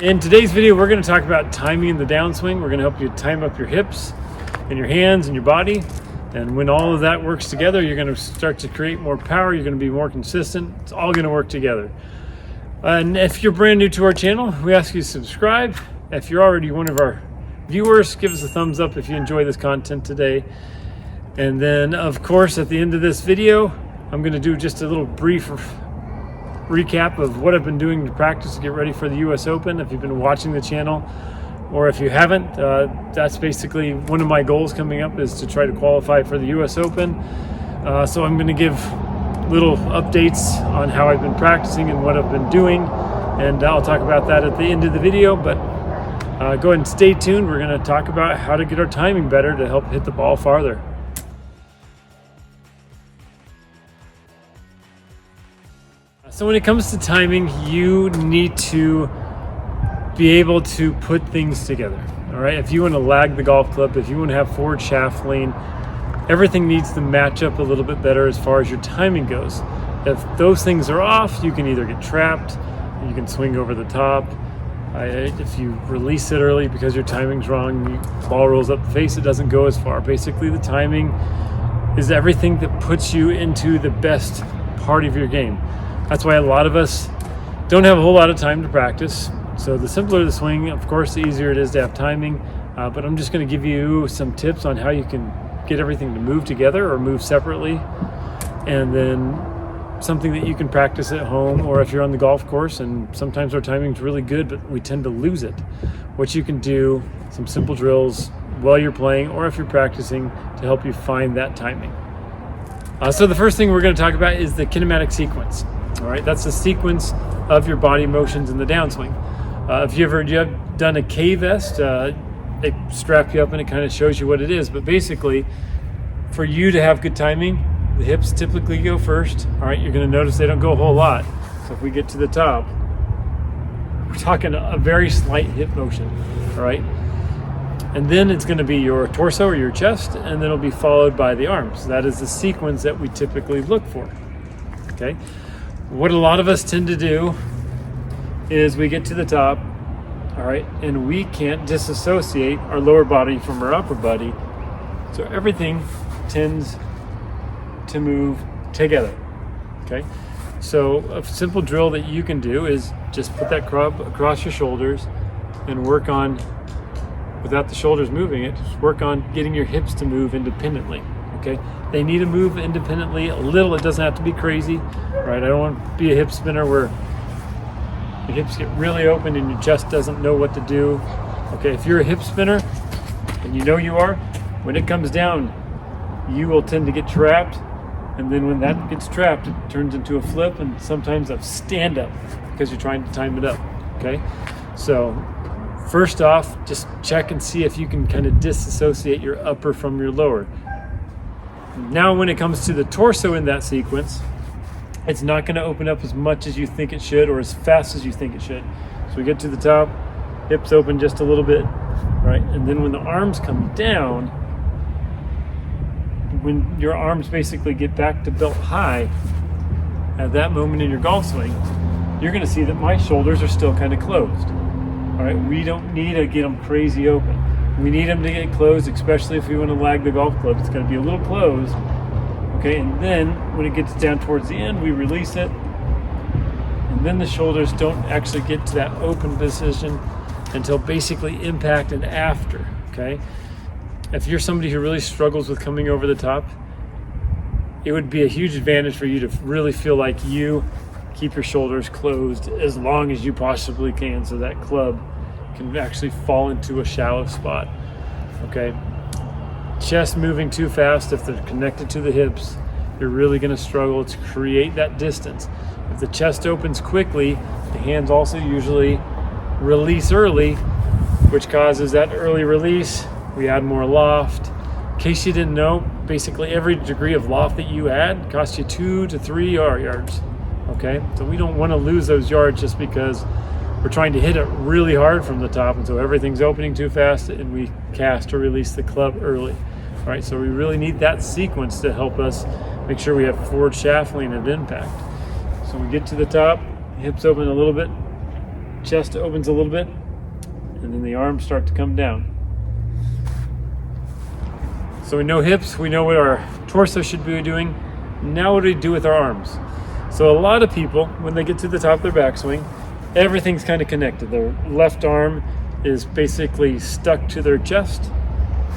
In today's video, we're going to talk about timing the downswing. We're going to help you time up your hips and your hands and your body. And when all of that works together, you're going to start to create more power. You're going to be more consistent. It's all going to work together. And if you're brand new to our channel, we ask you to subscribe. If you're already one of our viewers, give us a thumbs up if you enjoy this content today. And then, of course, at the end of this video, I'm going to do just a little brief recap of what I've been doing to practice to get ready for the US Open. If you've been watching the channel, or if you haven't, that's basically one of my goals coming up, is to try to qualify for the US Open. So I'm going to give little updates on how I've been practicing and what I've been doing, and I'll talk about that at the end of the video. But go ahead and stay tuned. We're going to talk about how to get our timing better to help hit the ball farther. So when it comes to timing, you need to be able to put things together. All right, if you want to lag the golf club, if you want to have forward shaft lean, everything needs to match up a little bit better as far as your timing goes. If those things are off, you can either get trapped, you can swing over the top. If you release it early because your timing's wrong, the ball rolls up the face, it doesn't go as far. Basically, the timing is everything that puts you into the best part of your game. That's why a lot of us don't have a whole lot of time to practice. So the simpler the swing, of course, the easier it is to have timing. But I'm just going to give you some tips on how you can get everything to move together or move separately. And then something that you can practice at home, or if you're on the golf course, and sometimes our timing's really good, but we tend to lose it. What you can do, some simple drills while you're playing, or if you're practicing, to help you find that timing. So the first thing we're going to talk about is the kinematic sequence. All right, that's the sequence of your body motions in the downswing. If you have done a K vest, they strap you up and it kind of shows you what it is. But basically, for you to have good timing, the hips typically go first. All right, you're going to notice they don't go a whole lot. So if we get to the top, we're talking a very slight hip motion. All right, and then it's going to be your torso or your chest, and then it'll be followed by the arms. That is the sequence that we typically look for. Okay. What a lot of us tend to do is we get to the top, all right, and we can't disassociate our lower body from our upper body. So everything tends to move together, okay? So a simple drill that you can do is just put that club across your shoulders and work on, without the shoulders moving it, just work on getting your hips to move independently. Okay, they need to move independently a little. It doesn't have to be crazy, right? I don't want to be a hip spinner where your hips get really open and your chest doesn't know what to do. Okay, if you're a hip spinner, and you know you are, when it comes down, you will tend to get trapped. And then when that gets trapped, it turns into a flip and sometimes a stand up because you're trying to time it up, okay? So first off, just check and see if you can kind of disassociate your upper from your lower. Now, when it comes to the torso in that sequence, it's not going to open up as much as you think it should or as fast as you think it should. So we get to the top, hips open just a little bit, right? And then when the arms come down, when your arms basically get back to belt high, at that moment in your golf swing, you're going to see that my shoulders are still kind of closed. All right, we don't need to get them crazy open. We need them to get closed, especially if we want to lag the golf club. It's going to be a little closed, okay? And then when it gets down towards the end, we release it, and then the shoulders don't actually get to that open position until basically impact and after, okay? If you're somebody who really struggles with coming over the top, it would be a huge advantage for you to really feel like you keep your shoulders closed as long as you possibly can, so that club can actually fall into a shallow spot, okay? Chest moving too fast, if they're connected to the hips, you're really going to struggle to create that distance. If the chest opens quickly, the hands also usually release early, which causes that early release. We add more loft. In case you didn't know, basically every degree of loft that you add costs you 2 to 3 yards, okay? So we don't want to lose those yards just because we're trying to hit it really hard from the top, and so everything's opening too fast and we cast or release the club early. All right, so we really need that sequence to help us make sure we have forward shaft lean at impact. So we get to the top, hips open a little bit, chest opens a little bit, and then the arms start to come down. So we know hips, we know what our torso should be doing. Now what do we do with our arms? So a lot of people, when they get to the top of their backswing, everything's kind of connected. Their left arm is basically stuck to their chest,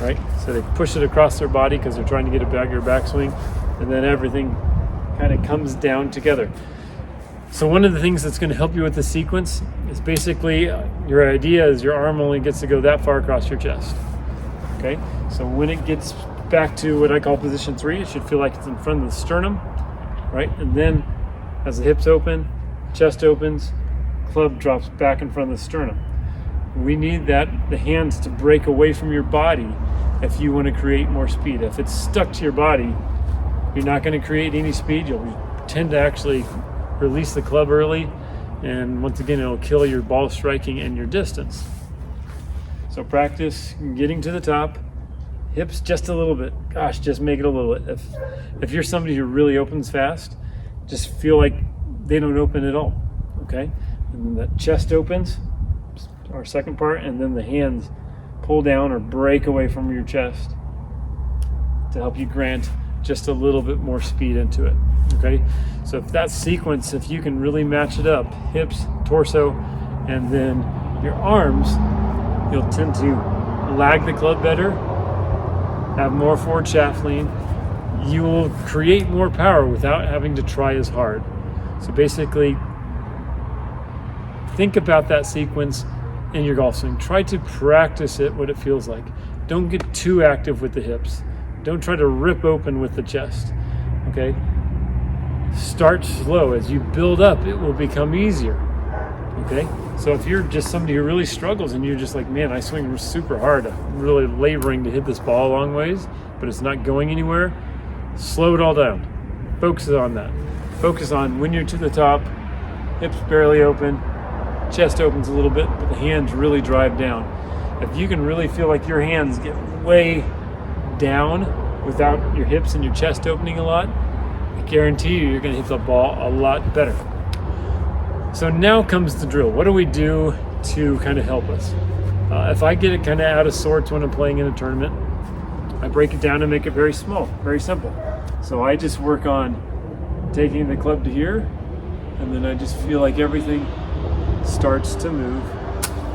right? So they push it across their body because they're trying to get a bigger backswing, and then everything kind of comes down together. So one of the things that's going to help you with the sequence is basically your idea is your arm only gets to go that far across your chest. Okay, so when it gets back to what I call position 3, it should feel like it's in front of the sternum, right? And then as the hips open, chest opens, club drops back in front of the sternum. We need the hands to break away from your body if you want to create more speed. If it's stuck to your body, you're not going to create any speed. You'll tend to actually release the club early, and once again, it'll kill your ball striking and your distance. So practice getting to the top, hips just a little bit. Gosh, just make it a little bit. If you're somebody who really opens fast, just feel like they don't open at all, okay? And then the chest opens, our second part, and then the hands pull down or break away from your chest to help you grant just a little bit more speed into it, okay? So if that sequence, if you can really match it up, hips, torso, and then your arms, you'll tend to lag the club better, have more forward shaft lean. You will create more power without having to try as hard. So basically, think about that sequence in your golf swing. Try to practice it, what it feels like. Don't get too active with the hips. Don't try to rip open with the chest, okay? Start slow. As you build up, it will become easier, okay? So if you're just somebody who really struggles and you're just like, man, I swing super hard, I'm really laboring to hit this ball a long ways, but it's not going anywhere, slow it all down. Focus on that. Focus on when you're to the top, hips barely open, chest opens a little bit, but the hands really drive down. If you can really feel like your hands get way down without your hips and your chest opening a lot, I guarantee you're going to hit the ball a lot better. So now comes the drill. What do we do to kind of help us? If I get it kind of out of sorts when I'm playing in a tournament, I break it down and make it very small, very simple. So I just work on taking the club to here, and then I just feel like everything starts to move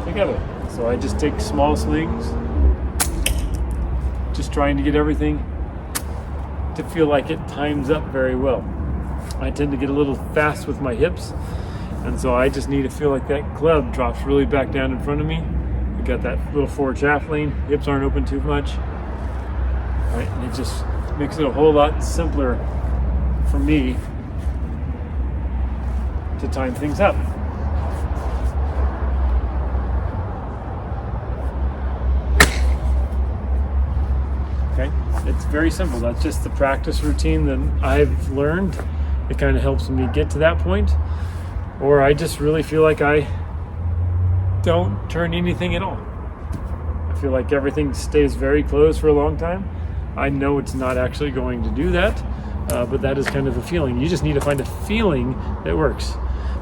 together. So I just take small swings, just trying to get everything to feel like it times up very well. I tend to get a little fast with my hips, and so I just need to feel like that club drops really back down in front of me. I got that little forward shaft lean, hips aren't open too much. Right, and it just makes it a whole lot simpler for me to time things up. Okay, it's very simple. That's just the practice routine that I've learned. It kind of helps me get to that point. Or I just really feel like I don't turn anything at all. I feel like everything stays very close for a long time. I know it's not actually going to do that, but that is kind of a feeling. You just need to find a feeling that works.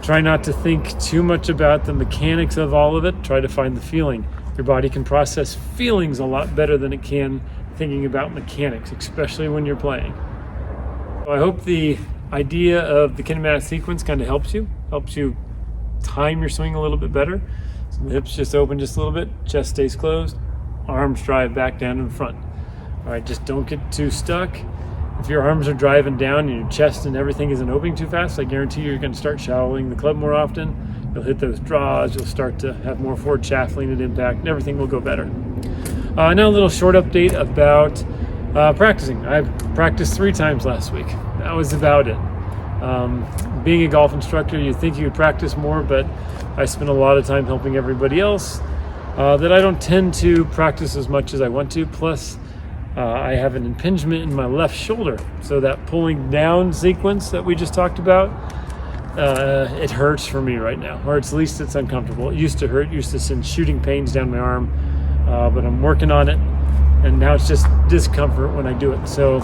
Try not to think too much about the mechanics of all of it. Try to find the feeling. Your body can process feelings a lot better than it can thinking about mechanics, especially when you're playing. So I hope the idea of the kinematic sequence kind of helps you time your swing a little bit better. So the hips just open just a little bit, chest stays closed, arms drive back down in front. All right, just don't get too stuck. If your arms are driving down and your chest and everything isn't opening too fast, I guarantee you're going to start shallowing the club more often. You'll hit those draws, you'll start to have more forward shaft lean at impact, and everything will go better. Now a little short update about practicing. I practiced 3 times last week. That was about it. Being a golf instructor, you'd think you would practice more, but I spend a lot of time helping everybody else that I don't tend to practice as much as I want to. Plus, I have an impingement in my left shoulder. So that pulling down sequence that we just talked about, it hurts for me right now, or at least it's uncomfortable. It used to hurt, used to send shooting pains down my arm, but I'm working on it, and now it's just discomfort when I do it. So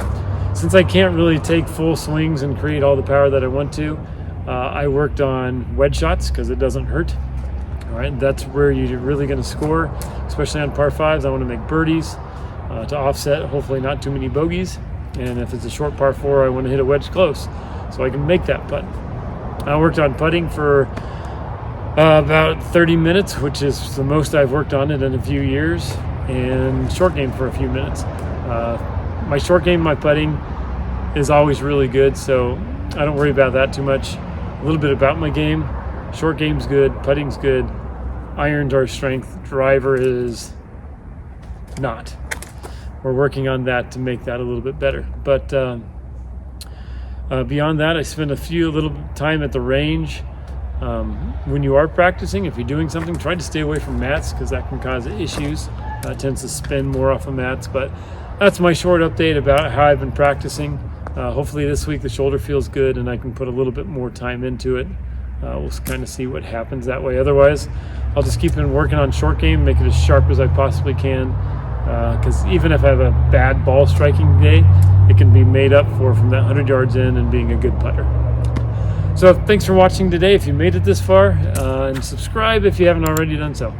since I can't really take full swings and create all the power that I want to, I worked on wedge shots because it doesn't hurt. All right, that's where you're really going to score, especially on par fives. I want to make birdies to offset, hopefully not too many bogeys. And if it's a short par four, I want to hit a wedge close so I can make that putt. I worked on putting for about 30 minutes, which is the most I've worked on it in a few years, and short game for a few minutes. My short game, my putting is always really good, so I don't worry about that too much. A little bit about my game. Short game's good, putting's good, irons are strength, driver is not. We're working on that to make that a little bit better. But beyond that, I spend a little time at the range. When you are practicing, if you're doing something, try to stay away from mats because that can cause issues. It tends to spin more off of mats. But that's my short update about how I've been practicing. Hopefully this week the shoulder feels good and I can put a little bit more time into it. We'll kind of see what happens that way. Otherwise, I'll just keep on working on short game, make it as sharp as I possibly can. Because even if I have a bad ball striking day, it can be made up for from that 100 yards in and being a good putter. So thanks for watching today if you made it this far, and subscribe if you haven't already done so.